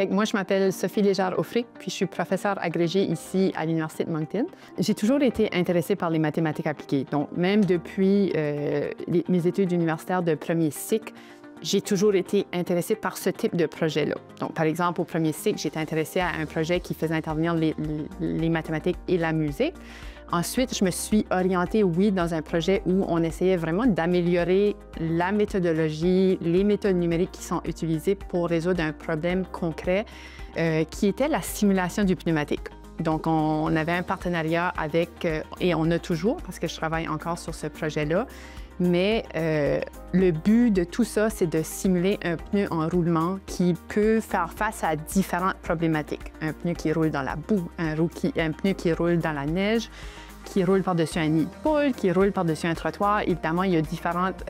Moi, je m'appelle Sophie Léjard-Offric, puis je suis professeure agrégée ici à l'Université de Moncton. J'ai toujours été intéressée par les mathématiques appliquées. Donc, même depuis mes études universitaires de premier cycle, j'ai toujours été intéressée par ce type de projet-là. Donc, par exemple, au premier cycle, j'étais intéressée à un projet qui faisait intervenir les mathématiques et la musique. Ensuite, je me suis orientée, oui, dans un projet où on essayait vraiment d'améliorer la méthodologie, les méthodes numériques qui sont utilisées pour résoudre un problème concret qui était la simulation du pneumatique. Donc, on avait un partenariat avec, et on a toujours, parce que je travaille encore sur ce projet-là, mais le but de tout ça, c'est de simuler un pneu en roulement qui peut faire face à différentes problématiques. Un pneu qui roule dans la boue, un pneu qui roule dans la neige, qui roule par-dessus un nid de poule, qui roule par-dessus un trottoir. Évidemment, il y a différentes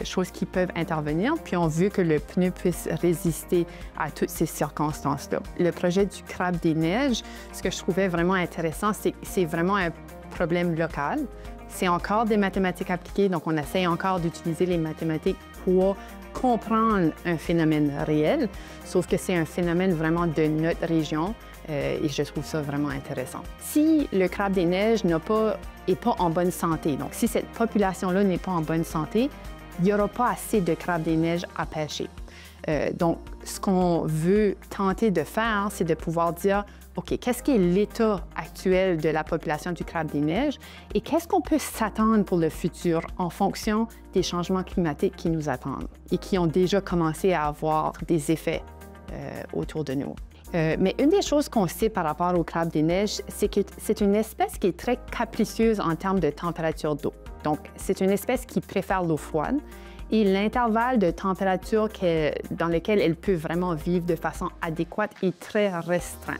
choses qui peuvent intervenir, puis on veut que le pneu puisse résister à toutes ces circonstances-là. Le projet du crabe des neiges, ce que je trouvais vraiment intéressant, c'est que c'est vraiment un problème local. C'est encore des mathématiques appliquées, donc on essaie encore d'utiliser les mathématiques pour comprendre un phénomène réel, sauf que c'est un phénomène vraiment de notre région et je trouve ça vraiment intéressant. Si le crabe des neiges n'est pas en bonne santé, donc si cette population-là n'est pas en bonne santé, il n'y aura pas assez de crabes des neiges à pêcher. Donc, ce qu'on veut tenter de faire, c'est de pouvoir dire, OK, qu'est-ce qui est l'état actuel de la population du crabe des neiges et qu'est-ce qu'on peut s'attendre pour le futur en fonction des changements climatiques qui nous attendent et qui ont déjà commencé à avoir des effets autour de nous. Mais une des choses qu'on sait par rapport au crabe des neiges, c'est que c'est une espèce qui est très capricieuse en termes de température d'eau. Donc, c'est une espèce qui préfère l'eau froide et l'intervalle de température dans lequel elle peut vraiment vivre de façon adéquate est très restreint.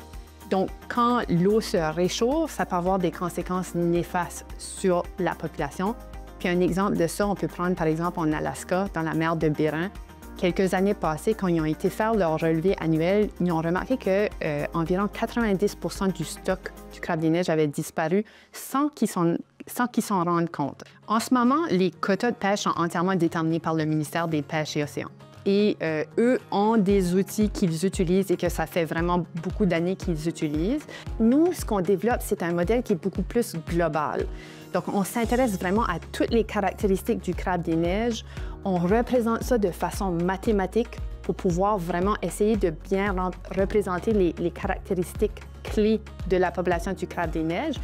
Donc, quand l'eau se réchauffe, ça peut avoir des conséquences néfastes sur la population. Puis un exemple de ça, on peut prendre par exemple en Alaska, dans la mer de Bering. Quelques années passées, quand ils ont été faire leur relevé annuel, ils ont remarqué que environ 90 % du stock du crabe des neiges avait disparu sans qu'ils s'en rendent compte. En ce moment, les quotas de pêche sont entièrement déterminés par le ministère des Pêches et Océans. Et eux ont des outils qu'ils utilisent et que ça fait vraiment beaucoup d'années qu'ils utilisent. Nous, ce qu'on développe, c'est un modèle qui est beaucoup plus global. Donc, on s'intéresse vraiment à toutes les caractéristiques du crabe des neiges. On représente ça de façon mathématique pour pouvoir vraiment essayer de bien représenter les caractéristiques clés de la population du crabe des neiges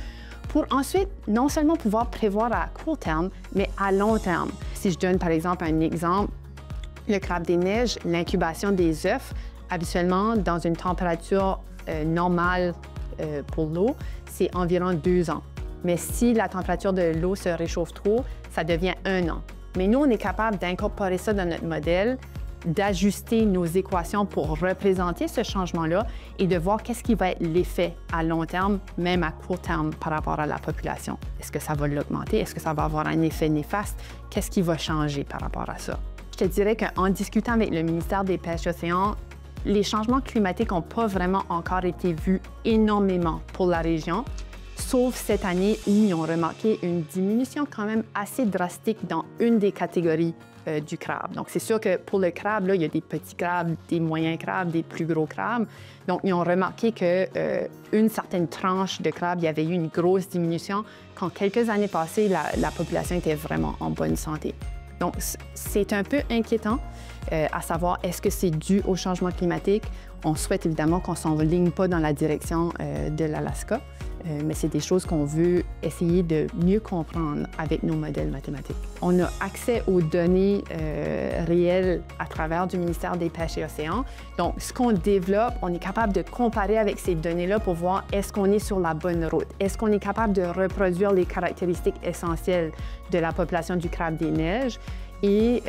pour ensuite non seulement pouvoir prévoir à court terme, mais à long terme. Si je donne par exemple un exemple, le crabe des neiges, l'incubation des œufs, habituellement dans une température normale pour l'eau, c'est environ 2 ans. Mais si la température de l'eau se réchauffe trop, ça devient 1 an. Mais nous, on est capable d'incorporer ça dans notre modèle, d'ajuster nos équations pour représenter ce changement-là et de voir qu'est-ce qui va être l'effet à long terme, même à court terme par rapport à la population. Est-ce que ça va l'augmenter? Est-ce que ça va avoir un effet néfaste? Qu'est-ce qui va changer par rapport à ça? Je te dirais qu'en discutant avec le ministère des Pêches et Océans, les changements climatiques n'ont pas vraiment encore été vus énormément pour la région, sauf cette année où ils ont remarqué une diminution quand même assez drastique dans une des catégories du crabe. Donc, c'est sûr que pour le crabe, là, il y a des petits crabes, des moyens crabes, des plus gros crabes. Donc, ils ont remarqué qu'une certaine tranche de crabes, il y avait eu une grosse diminution quand quelques années passées, la population était vraiment en bonne santé. Donc, c'est un peu inquiétant à savoir est-ce que c'est dû au changement climatique. On souhaite évidemment qu'on ne s'enligne pas dans la direction de l'Alaska, mais c'est des choses qu'on veut essayer de mieux comprendre avec nos modèles mathématiques. On a accès aux données réelles à travers du ministère des Pêches et Océans. Donc, ce qu'on développe, on est capable de comparer avec ces données-là pour voir est-ce qu'on est sur la bonne route, est-ce qu'on est capable de reproduire les caractéristiques essentielles de la population du crabe des neiges. Et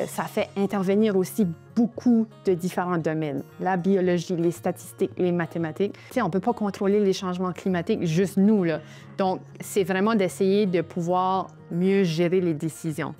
ça fait intervenir aussi beaucoup de différents domaines. La biologie, les statistiques, les mathématiques. Tu sais, on ne peut pas contrôler les changements climatiques juste nous, là. Donc, c'est vraiment d'essayer de pouvoir mieux gérer les décisions.